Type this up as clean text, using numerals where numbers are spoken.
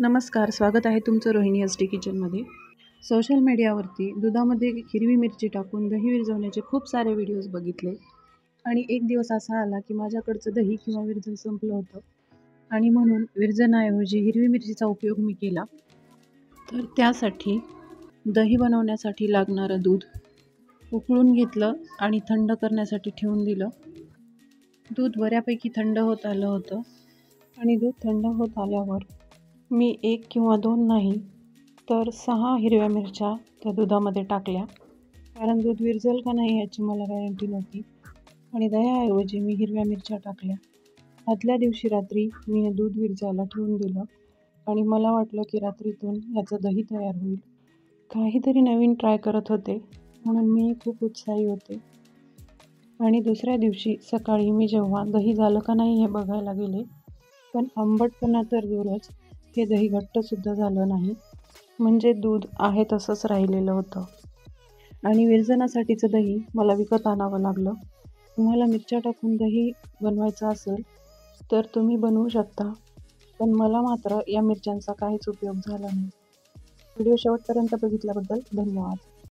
नमस्कार, स्वागत आहे तुमचं रोहिणी एस टी किचनमध्ये. सोशल मीडियावरती दुधामध्ये हिरवी मिरची टाकून दही विरघळवण्याचे खूप सारे व्हिडिओज बघितले आणि एक दिवस असा आला की माझ्याकडचं दही किंवा विरजण संपलं होतं आणि म्हणून विरजणाऐवजी हिरवी मिरचीचा उपयोग मी केला. तर त्यासाठी दही बनवण्यासाठी लागणारं दूध उकळून घेतलं आणि थंड करण्यासाठी ठेवून दिलं. दूध बऱ्यापैकी थंड होत आलं होतं आणि दूध थंड होत आल्यावर मी 1 किंवा 2 नाही तर 6 हिरव्या मिरच्या त्या दुधामध्ये टाकल्या, कारण दूध विरघळेल का नाही याची मला गॅरंटी नव्हती आणि दह्याऐवजी मी हिरव्या मिरच्या टाकल्या. आदल्या दिवशी रात्री मी हे दूध विरघळायला ठेवून दिलं आणि मला वाटलं की रात्रीतून याचं दही तयार होईल. काहीतरी नवीन ट्राय करत होते म्हणून मी खूप उत्साही होते आणि दुसऱ्या दिवशी सकाळी मी जेव्हा दही झालं का नाही हे बघायला गेले, पण आंबटपणा तर दूरच, हे दही घट्टसुद्धा झालं नाही, म्हणजे दूध आहे तसंच राहिलेलं होतं आणि विरजणासाठीचं दही मला विकत आणावं लागलं. तुम्हाला मिरच्या टाकून दही बनवायचं असेल तर तुम्ही बनवू शकता, पण मला मात्र या मिरच्यांचा काहीच उपयोग झाला नाही. व्हिडिओ शेवटपर्यंत बघितल्याबद्दल धन्यवाद.